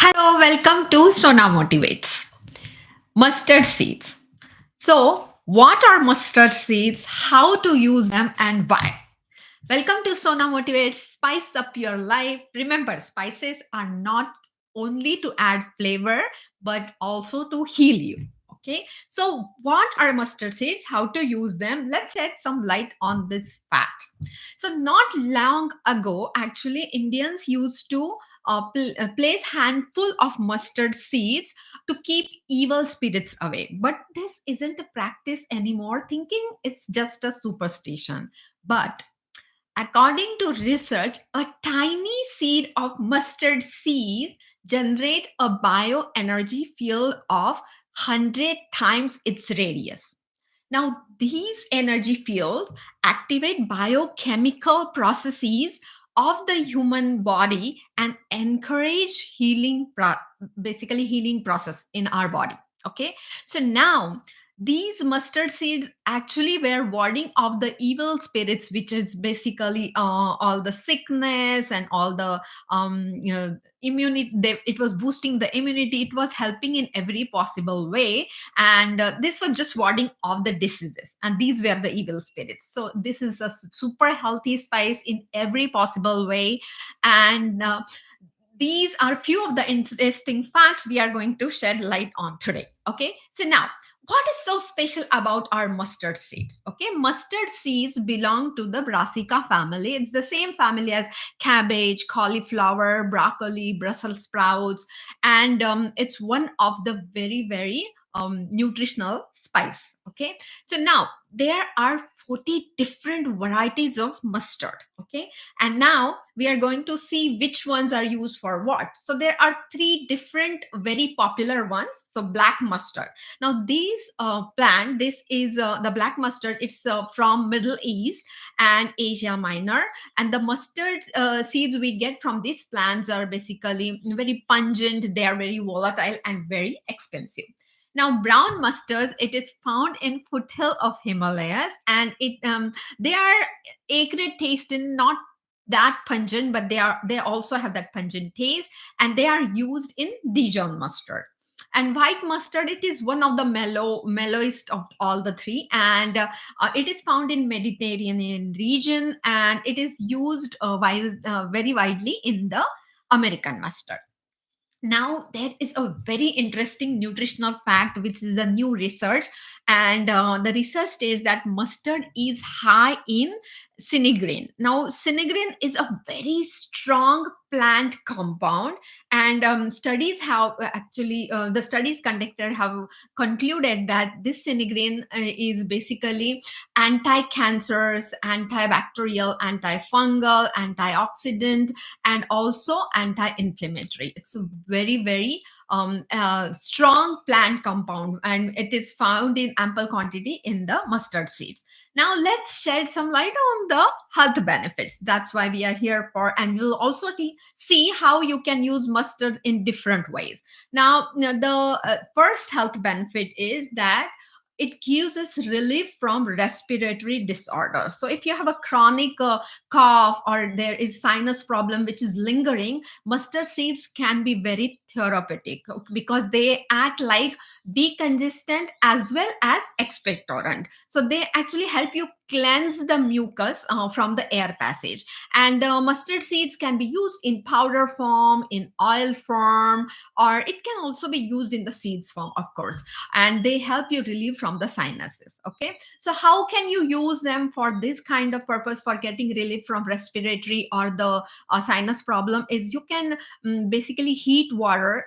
Hello, welcome to Sona Motivates. Mustard seeds. So, what are mustard seeds? How to use them and why? Welcome to Sona Motivates. Spice up your life. Remember, spices are not only to add flavor but also to heal you. Okay, so what are mustard seeds? How to use them? Let's shed some light on this fact. So, not long ago, actually, Indians used to place handful of mustard seeds to keep evil spirits away. But this isn't a practice anymore. Thinking it's just a superstition. But according to research, a tiny seed of mustard seed generate a bioenergy field of 100 times its radius. Now, these energy fields activate biochemical processes of the human body and encourage basically healing process in our body. Okay, so now these mustard seeds actually were warding off the evil spirits, which is basically all the sickness and all the immunity. It was boosting the immunity. It was helping in every possible way, and this was just warding off the diseases, and these were the evil spirits. So this is a super healthy spice in every possible way, and these are few of the interesting facts we are going to shed light on today. Okay, so now what is so special about our mustard seeds? Okay, mustard seeds belong to the brassica family. It's the same family as cabbage, cauliflower, broccoli, brussels sprouts, and it's one of the very nutritional spice. Okay, so now there are 40 different varieties of mustard. Okay, and now we are going to see which ones are used for what. So there are three different very popular ones. So black mustard. Now these plant, this is the black mustard. It's from Middle East and Asia Minor, and the mustard seeds we get from these plants are basically very pungent. They are very volatile and very expensive. Now, brown mustards, it is found in foothill of Himalayas, and they are acrid taste in not that pungent, but they also have that pungent taste, and they are used in Dijon mustard. And white mustard, it is one of the mellowest of all the three, and it is found in Mediterranean region, and it is used very widely in the American mustard. Now there is a very interesting nutritional fact, which is a new research, and the research states that mustard is high in sinigrin. Now sinigrin is a very strong plant compound, and studies have actually the studies conducted have concluded that this sinigrin is basically anti-cancers, antibacterial, antifungal, antioxidant, and also anti-inflammatory. It's a very strong plant compound, and it is found in ample quantity in the mustard seeds. Now let's shed some light on the health benefits. That's why we are here for, and we'll also see how you can use mustard in different ways. Now the first health benefit is that it gives us relief from respiratory disorders. So if you have a chronic cough, or there is sinus problem which is lingering, mustard seeds can be very therapeutic because they act like decongestant as well as expectorant. So they actually help you cleanse the mucus from the air passage. And mustard seeds can be used in powder form, in oil form, or it can also be used in the seeds form, of course, and they help you relieve from the sinuses. Okay, so how can you use them for this kind of purpose, for getting relief from respiratory or the sinus problem? Is you can basically heat water,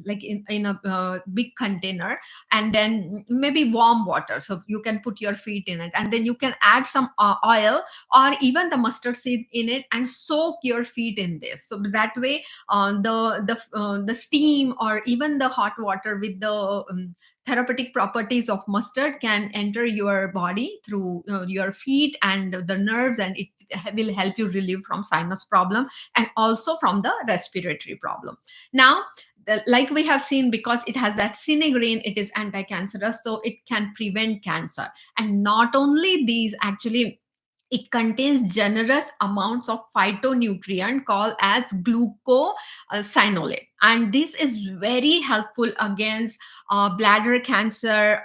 like in a big container, and then maybe warm water, so you can put your feet in it, and then you can add some oil or even the mustard seed in it and soak your feet in this. So that way the steam or even the hot water with the therapeutic properties of mustard can enter your body through your feet and the nerves, and it will help you relieve from sinus problem and also from the respiratory problem. Now like we have seen, because it has that sinigrin, it is anti-cancerous, so it can prevent cancer. And not only these, actually it contains generous amounts of phytonutrient called as glucosinolate. and this is very helpful against bladder cancer,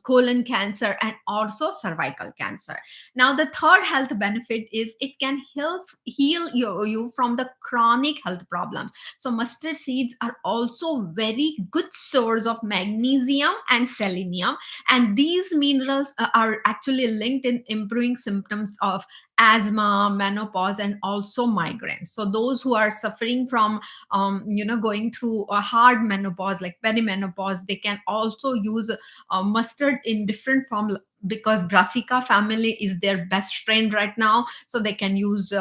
colon cancer, and also cervical cancer. Now the third health benefit is it can help heal you from the chronic health problems. So mustard seeds are also very good source of magnesium and selenium, and these minerals are actually linked in improving symptoms of asthma, menopause, and also migraines. So those who are suffering from going through a hard menopause like perimenopause, they can also use mustard in different form, because brassica family is their best friend right now. So they can use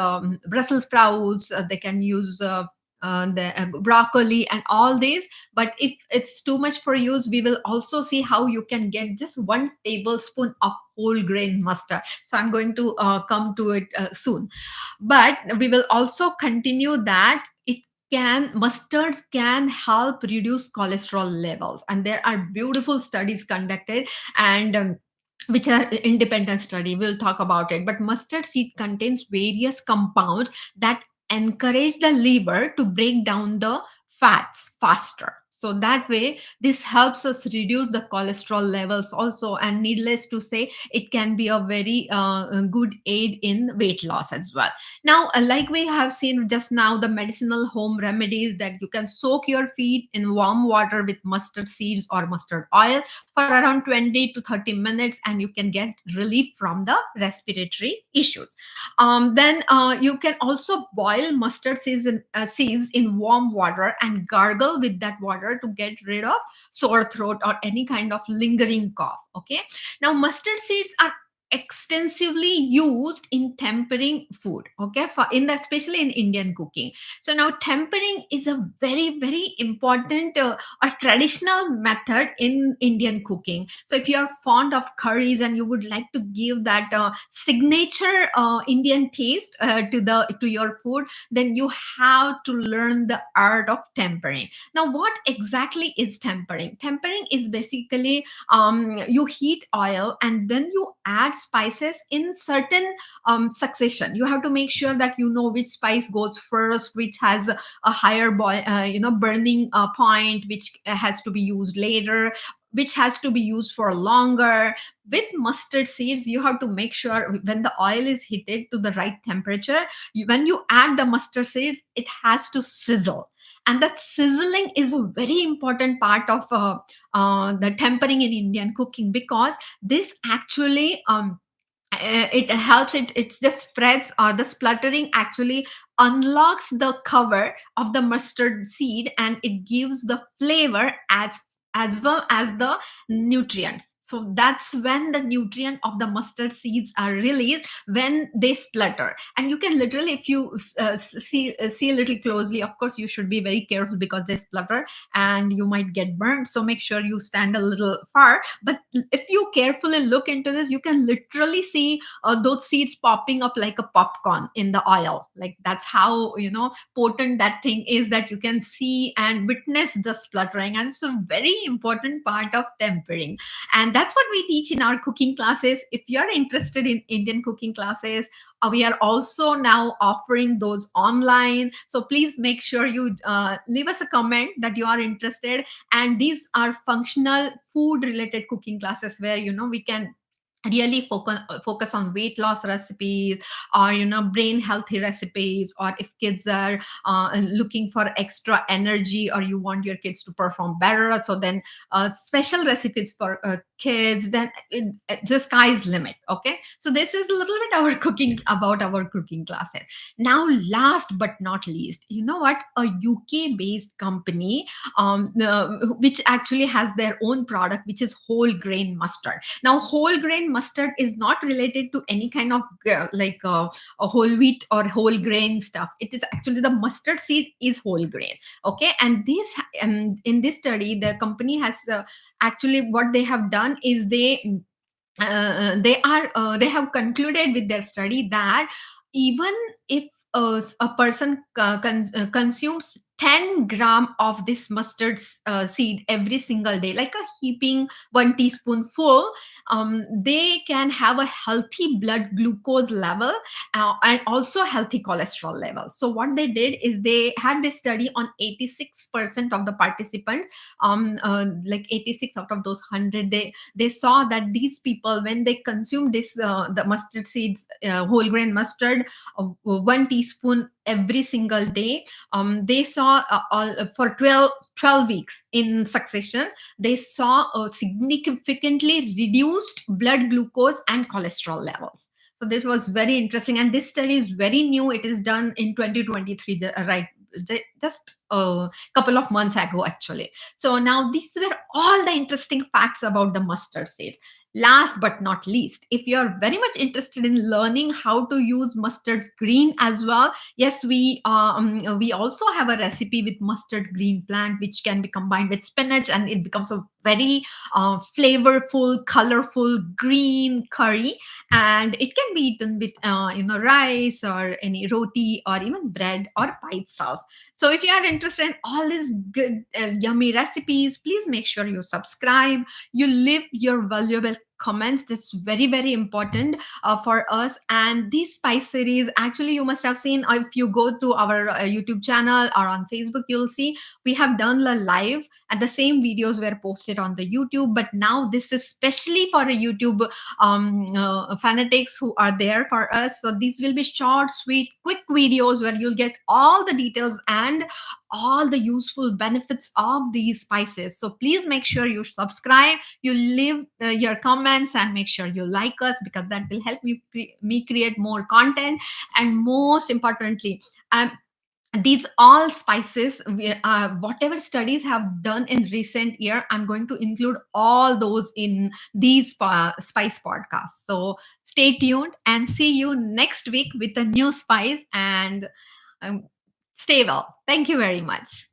brussels sprouts, they can use the broccoli and all these. But if it's too much for use, we will also see how you can get just 1 tablespoon of whole grain mustard. So I'm going to come to it soon. But we will also continue that it can mustards can help reduce cholesterol levels, and there are beautiful studies conducted, and which are independent study, we'll talk about it. But mustard seed contains various compounds that encourage the liver to break down the fats faster. So that way this helps us reduce the cholesterol levels also, and needless to say, it can be a very good aid in weight loss as well. Now, like we have seen just now, the medicinal home remedies, that you can soak your feet in warm water with mustard seeds or mustard oil for around 20 to 30 minutes, and you can get relief from the respiratory issues. Then you can also boil mustard seeds in warm water and gargle with that water to get rid of sore throat or any kind of lingering cough. Okay. Now, mustard seeds are extensively used in tempering food, okay, for in the, especially in Indian cooking. So now tempering is a very very important a traditional method in Indian cooking. So if you are fond of curries and you would like to give that signature Indian taste to your food, then you have to learn the art of tempering. Now, what exactly is tempering? Tempering is basically you heat oil and then you add spices in certain succession. You have to make sure that you know which spice goes first, which has a higher burning point, which has to be used later, which has to be used for longer. With mustard seeds, you have to make sure when the oil is heated to the right temperature, when you add the mustard seeds, it has to sizzle. And that sizzling is a very important part of the tempering in Indian cooking, because this actually it helps it just spreads, or the spluttering actually unlocks the cover of the mustard seed, and it gives the flavor as well as the nutrients. So that's when the nutrient of the mustard seeds are released, when they splutter. And you can literally, if you see a little closely, of course you should be very careful because they splutter and you might get burned, so make sure you stand a little far. But if you carefully look into this, you can literally see those seeds popping up like a popcorn in the oil. Like, that's how potent that thing is, that you can see and witness the spluttering. And so very important part of tempering, and that's what we teach in our cooking classes. If you're interested in Indian cooking classes, we are also now offering those online. So please make sure you leave us a comment that you are interested. And these are functional food related cooking classes where we can really focus on weight loss recipes, or brain healthy recipes, or if kids are looking for extra energy, or you want your kids to perform better, so then special recipes for kids, then the sky's limit. Okay, so this is a little bit our cooking about our cooking classes. Now, last but not least, you know what, a UK based company which actually has their own product, which is whole grain mustard. Now, whole grain mustard is not related to any kind of a whole wheat or whole grain stuff. It is actually, the mustard seed is whole grain. Okay, and this in this study, the company has actually, what they have done is they have concluded with their study that even if a person consumes 10 gram of this mustard seed every single day, like a heaping 1 teaspoonful, they can have a healthy blood glucose level, and also healthy cholesterol level. So what they did is they had this study on 86% of the participants, like 86 out of those 100. They saw that these people, when they consumed this the mustard seeds, whole grain mustard, 1 teaspoon every single day, they saw for 12 weeks in succession, they saw a significantly reduced blood glucose and cholesterol levels. So this was very interesting, and this study is very new. It is done in 2023, right? Just a couple of months ago, actually. So now these were all the interesting facts about the mustard seeds. Last but not least, if you are very much interested in learning how to use mustard green as well, yes, we also have a recipe with mustard green plant, which can be combined with spinach, and it becomes a very flavorful, colorful green curry, and it can be eaten with rice or any roti or even bread or by itself. So if you are interested in all these good yummy recipes, please make sure you subscribe, you leave your valuable comments. That's very, very important for us. And this spice series, actually, you must have seen, if you go to our YouTube channel or on Facebook, you'll see we have done a live, and the same videos were posted on the YouTube. But now this is specially for a YouTube fanatics who are there for us. So these will be short, sweet, quick videos where you'll get all the details and all the useful benefits of these spices. So please make sure you subscribe, you leave your comments, and make sure you like us, because that will help me create more content. And most importantly, these all spices, whatever studies have done in recent year, I'm going to include all those in these spice podcasts. So stay tuned and see you next week with a new spice. And um, stay well. Thank you very much.